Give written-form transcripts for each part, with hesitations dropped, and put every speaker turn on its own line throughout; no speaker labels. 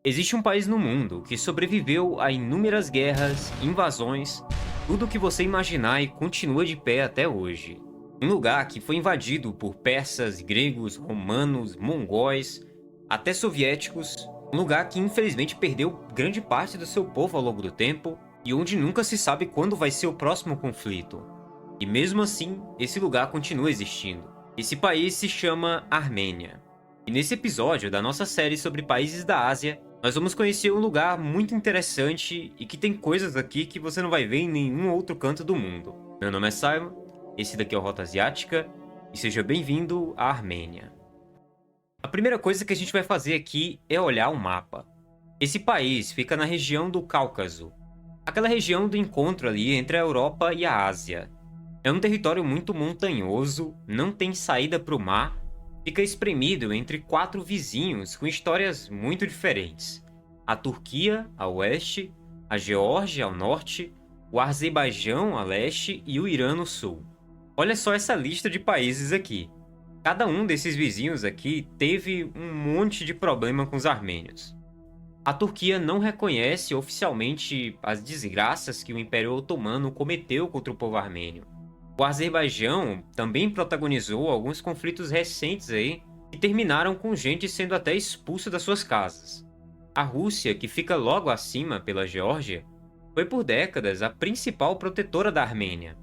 Existe um país no mundo que sobreviveu a inúmeras guerras, invasões, tudo o que você imaginar e continua de pé até hoje. Um lugar que foi invadido por persas, gregos, romanos, mongóis, até soviéticos. Um lugar que infelizmente perdeu grande parte do seu povo ao longo do tempo e onde nunca se sabe quando vai ser o próximo conflito. E mesmo assim, esse lugar continua existindo. Esse país se chama Armênia. E nesse episódio da nossa série sobre países da Ásia, nós vamos conhecer um lugar muito interessante e que tem coisas aqui que você não vai ver em nenhum outro canto do mundo. Meu nome é Simon, esse daqui é o Rota Asiática, e seja bem-vindo à Armênia. A primeira coisa que a gente vai fazer aqui é olhar o mapa. Esse país fica na região do Cáucaso, aquela região do encontro ali entre a Europa e a Ásia. É um território muito montanhoso, não tem saída para o mar, fica espremido entre 4 vizinhos com histórias muito diferentes. A Turquia, a oeste, a Geórgia, ao norte, o Azerbaijão, a leste e o Irã, no sul. Olha só essa lista de países aqui. Cada um desses vizinhos aqui teve um monte de problema com os armênios. A Turquia não reconhece oficialmente as desgraças que o Império Otomano cometeu contra o povo armênio. O Azerbaijão também protagonizou alguns conflitos recentes aí que terminaram com gente sendo até expulsa das suas casas. A Rússia, que fica logo acima pela Geórgia, foi por décadas a principal protetora da Armênia,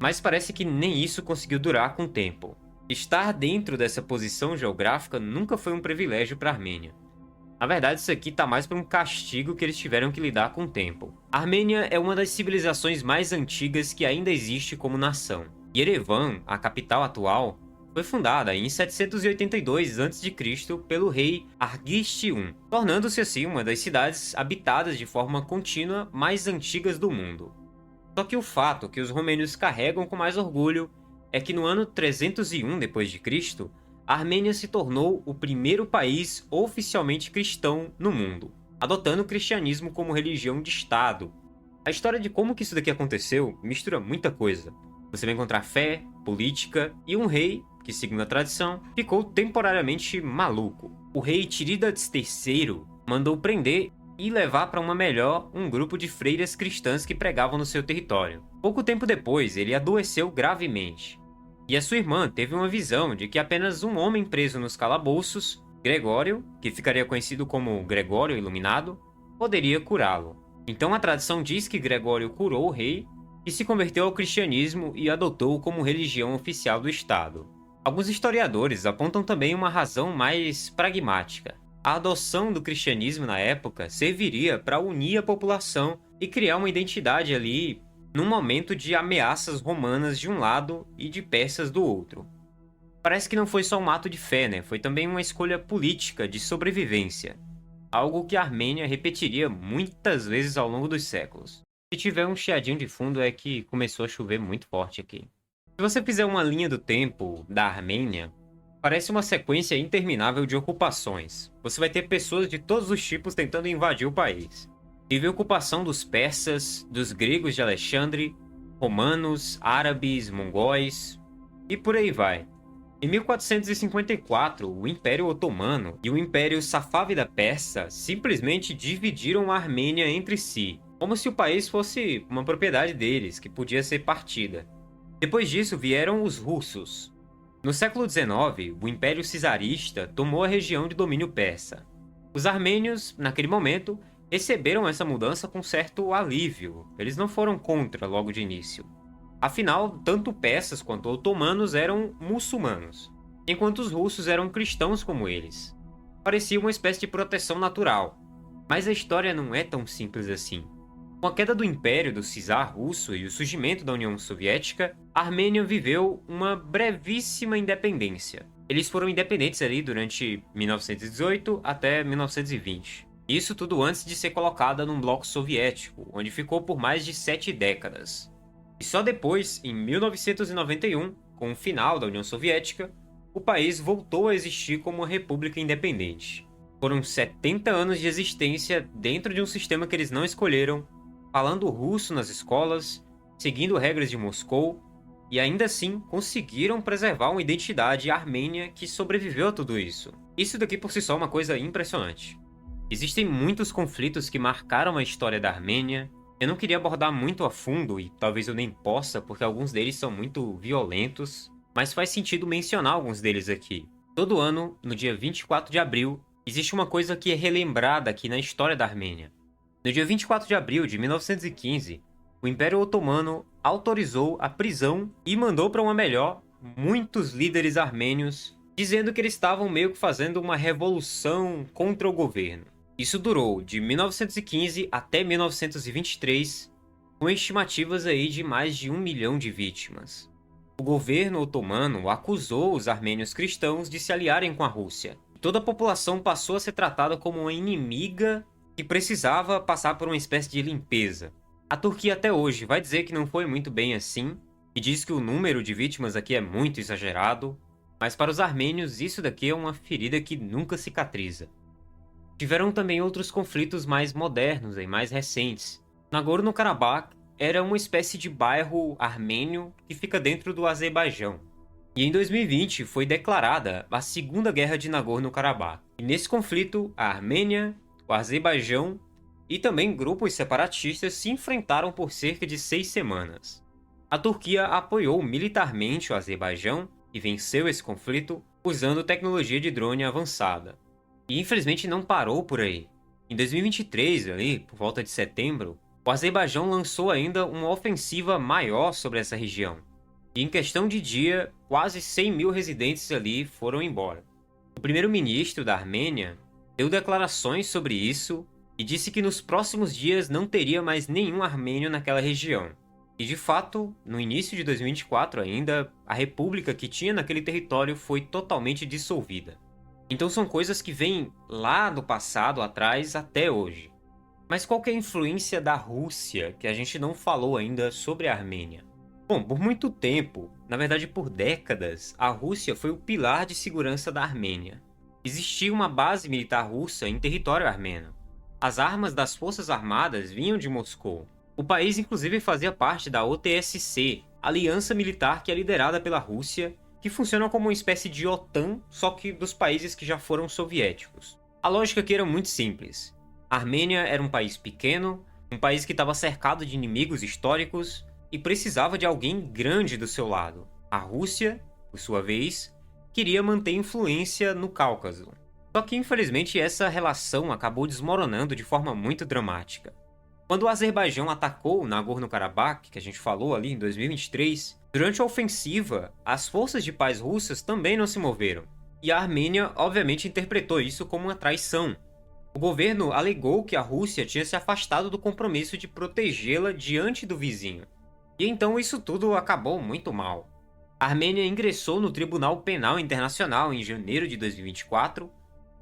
mas parece que nem isso conseguiu durar com o tempo. Estar dentro dessa posição geográfica nunca foi um privilégio para a Armênia. Na verdade, isso aqui tá mais para um castigo que eles tiveram que lidar com o tempo. A Armênia é uma das civilizações mais antigas que ainda existe como nação. Yerevan, a capital atual, foi fundada em 782 a.C. pelo rei Argiste I, tornando-se assim uma das cidades habitadas de forma contínua mais antigas do mundo. Só que o fato que os romênios carregam com mais orgulho é que no ano 301 d.C., a Armênia se tornou o primeiro país oficialmente cristão no mundo, adotando o cristianismo como religião de Estado. A história de como que isso daqui aconteceu mistura muita coisa. Você vai encontrar fé, política e um rei que, segundo a tradição, ficou temporariamente maluco. O rei Tirídates III mandou prender e levar para uma melhor um grupo de freiras cristãs que pregavam no seu território. Pouco tempo depois, ele adoeceu gravemente. E a sua irmã teve uma visão de que apenas um homem preso nos calabouços, Gregório, que ficaria conhecido como Gregório Iluminado, poderia curá-lo. Então a tradição diz que Gregório curou o rei e se converteu ao cristianismo e adotou como religião oficial do Estado. Alguns historiadores apontam também uma razão mais pragmática. A adoção do cristianismo na época serviria para unir a população e criar uma identidade ali num momento de ameaças romanas de um lado e de persas do outro. Parece que não foi só um ato de fé, né? Foi também uma escolha política de sobrevivência, algo que a Armênia repetiria muitas vezes ao longo dos séculos. Se tiver um chiadinho de fundo é que começou a chover muito forte aqui. Se você fizer uma linha do tempo da Armênia, parece uma sequência interminável de ocupações. Você vai ter pessoas de todos os tipos tentando invadir o país. Teve a ocupação dos persas, dos gregos de Alexandre, romanos, árabes, mongóis e por aí vai. Em 1454, o Império Otomano e o Império Safávida Persa simplesmente dividiram a Armênia entre si, como se o país fosse uma propriedade deles, que podia ser partida. Depois disso vieram os russos. No século XIX, o Império Czarista tomou a região de domínio persa. Os armênios, naquele momento, receberam essa mudança com certo alívio. Eles não foram contra logo de início. Afinal, tanto persas quanto otomanos eram muçulmanos, enquanto os russos eram cristãos como eles. Parecia uma espécie de proteção natural. Mas a história não é tão simples assim. Com a queda do Império do Czar russo e o surgimento da União Soviética, a Armênia viveu uma brevíssima independência. Eles foram independentes ali durante 1918 até 1920. Isso tudo antes de ser colocada num bloco soviético, onde ficou por mais de 7 décadas. E só depois, em 1991, com o final da União Soviética, o país voltou a existir como uma república independente. Foram 70 anos de existência dentro de um sistema que eles não escolheram, falando russo nas escolas, seguindo regras de Moscou, e ainda assim conseguiram preservar uma identidade armênia que sobreviveu a tudo isso. Isso daqui por si só é uma coisa impressionante. Existem muitos conflitos que marcaram a história da Armênia. Eu não queria abordar muito a fundo, e talvez eu nem possa, porque alguns deles são muito violentos, mas faz sentido mencionar alguns deles aqui. Todo ano, no dia 24 de abril, existe uma coisa que é relembrada aqui na história da Armênia. No dia 24 de abril de 1915, o Império Otomano autorizou a prisão e mandou para uma melhor muitos líderes armênios, dizendo que eles estavam meio que fazendo uma revolução contra o governo. Isso durou de 1915 até 1923, com estimativas aí de mais de 1 milhão de vítimas. O governo otomano acusou os armênios cristãos de se aliarem com a Rússia. Toda a população passou a ser tratada como uma inimiga que precisava passar por uma espécie de limpeza. A Turquia até hoje vai dizer que não foi muito bem assim, e diz que o número de vítimas aqui é muito exagerado, mas para os armênios isso daqui é uma ferida que nunca cicatriza. Tiveram também outros conflitos mais modernos e mais recentes. Nagorno-Karabakh era uma espécie de bairro armênio que fica dentro do Azerbaijão. E em 2020 foi declarada a Segunda Guerra de Nagorno-Karabakh. E nesse conflito, a Armênia, o Azerbaijão e também grupos separatistas se enfrentaram por cerca de 6 semanas. A Turquia apoiou militarmente o Azerbaijão e venceu esse conflito usando tecnologia de drone avançada. E infelizmente não parou por aí. Em 2023, ali, por volta de setembro, o Azerbaijão lançou ainda uma ofensiva maior sobre essa região. E em questão de dia, quase 100 mil residentes ali foram embora. O primeiro-ministro da Armênia deu declarações sobre isso e disse que nos próximos dias não teria mais nenhum armênio naquela região. E de fato, no início de 2024 ainda, a república que tinha naquele território foi totalmente dissolvida. Então são coisas que vêm lá do passado atrás até hoje. Mas qual que é a influência da Rússia que a gente não falou ainda sobre a Armênia? Bom, por muito tempo, na verdade por décadas, a Rússia foi o pilar de segurança da Armênia. Existia uma base militar russa em território armênio. As armas das forças armadas vinham de Moscou. O país inclusive fazia parte da OTSC, aliança militar que é liderada pela Rússia, que funciona como uma espécie de OTAN, só que dos países que já foram soviéticos. A lógica aqui era muito simples. A Armênia era um país pequeno, um país que estava cercado de inimigos históricos e precisava de alguém grande do seu lado. A Rússia, por sua vez, queria manter influência no Cáucaso. Só que infelizmente essa relação acabou desmoronando de forma muito dramática. Quando o Azerbaijão atacou Nagorno-Karabakh, que a gente falou ali em 2023, durante a ofensiva, as forças de paz russas também não se moveram. E a Armênia, obviamente, interpretou isso como uma traição. O governo alegou que a Rússia tinha se afastado do compromisso de protegê-la diante do vizinho. E então isso tudo acabou muito mal. A Armênia ingressou no Tribunal Penal Internacional em janeiro de 2024,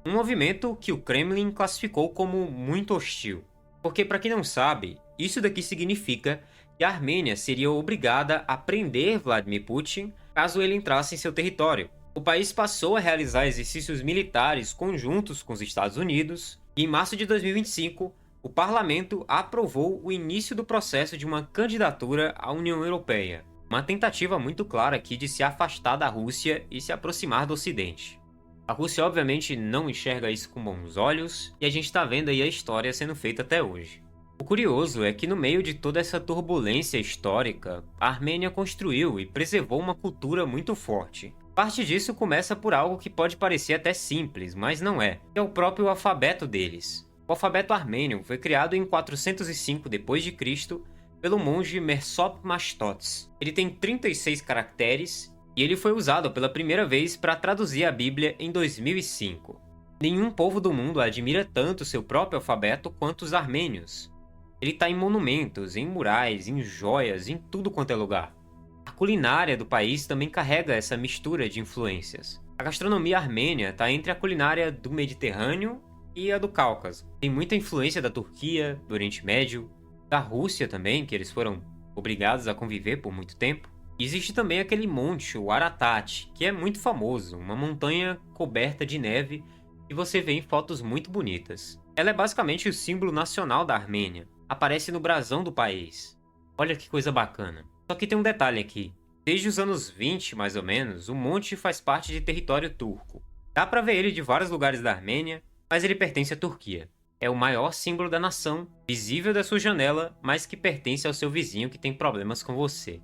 um movimento que o Kremlin classificou como muito hostil. Porque, para quem não sabe, isso daqui significa que a Armênia seria obrigada a prender Vladimir Putin caso ele entrasse em seu território. O país passou a realizar exercícios militares conjuntos com os Estados Unidos e, em março de 2025, o parlamento aprovou o início do processo de uma candidatura à União Europeia. Uma tentativa muito clara aqui de se afastar da Rússia e se aproximar do Ocidente. A Rússia obviamente não enxerga isso com bons olhos, e a gente está vendo aí a história sendo feita até hoje. O curioso é que no meio de toda essa turbulência histórica, a Armênia construiu e preservou uma cultura muito forte. Parte disso começa por algo que pode parecer até simples, mas não é, que é o próprio alfabeto deles. O alfabeto armênio foi criado em 405 d.C. pelo monge Mesop-Mashtots. Ele tem 36 caracteres e ele foi usado pela primeira vez para traduzir a Bíblia em 2005. Nenhum povo do mundo admira tanto seu próprio alfabeto quanto os armênios. Ele está em monumentos, em murais, em joias, em tudo quanto é lugar. A culinária do país também carrega essa mistura de influências. A gastronomia armênia está entre a culinária do Mediterrâneo e a do Cáucaso. Tem muita influência da Turquia, do Oriente Médio, da Rússia também, que eles foram obrigados a conviver por muito tempo. Existe também aquele monte, o Aratat, que é muito famoso, uma montanha coberta de neve que você vê em fotos muito bonitas. Ela é basicamente o símbolo nacional da Armênia, aparece no brasão do país. Olha que coisa bacana. Só que tem um detalhe aqui. Desde os anos 20, mais ou menos, o monte faz parte de território turco. Dá pra ver ele de vários lugares da Armênia, mas ele pertence à Turquia. é o maior símbolo da nação, visível da sua janela, mas que pertence ao seu vizinho que tem problemas com você.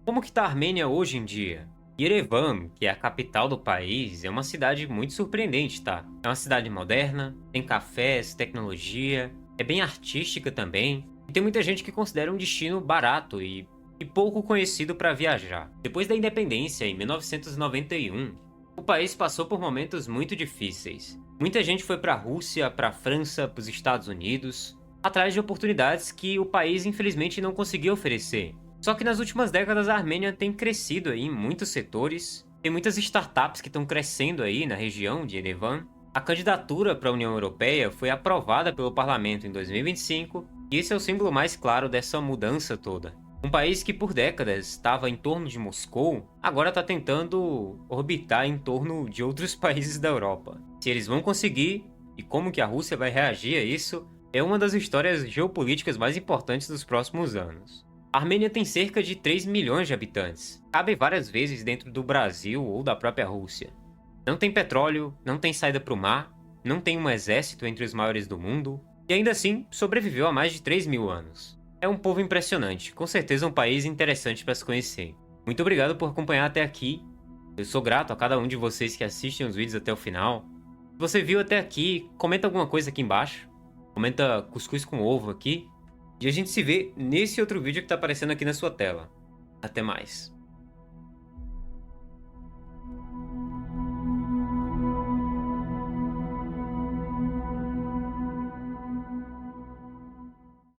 Como que tá a Armênia hoje em dia? Yerevan, que é a capital do país, é uma cidade muito surpreendente, tá? É uma cidade moderna, tem cafés, tecnologia, é bem artística também, e tem muita gente que considera um destino barato e pouco conhecido para viajar. Depois da independência, em 1991, o país passou por momentos muito difíceis. Muita gente foi para a Rússia, para a França, para os Estados Unidos, atrás de oportunidades que o país infelizmente não conseguiu oferecer. Só que nas últimas décadas a Armênia tem crescido aí em muitos setores, tem muitas startups que estão crescendo aí na região de Yerevan. A candidatura para a União Europeia foi aprovada pelo parlamento em 2025, e esse é o símbolo mais claro dessa mudança toda. Um país que por décadas estava em torno de Moscou, agora está tentando orbitar em torno de outros países da Europa. Se eles vão conseguir, e como que a Rússia vai reagir a isso, é uma das histórias geopolíticas mais importantes dos próximos anos. A Armênia tem cerca de 3 milhões de habitantes, cabe várias vezes dentro do Brasil ou da própria Rússia. Não tem petróleo, não tem saída para o mar, não tem um exército entre os maiores do mundo, e ainda assim sobreviveu há mais de 3.000 anos. É um povo impressionante, com certeza um país interessante para se conhecer. Muito obrigado por acompanhar até aqui. Eu sou grato a cada um de vocês que assistem os vídeos até o final. Se você viu até aqui, comenta alguma coisa aqui embaixo. Comenta cuscuz com ovo aqui. E a gente se vê nesse outro vídeo que está aparecendo aqui na sua tela. Até mais.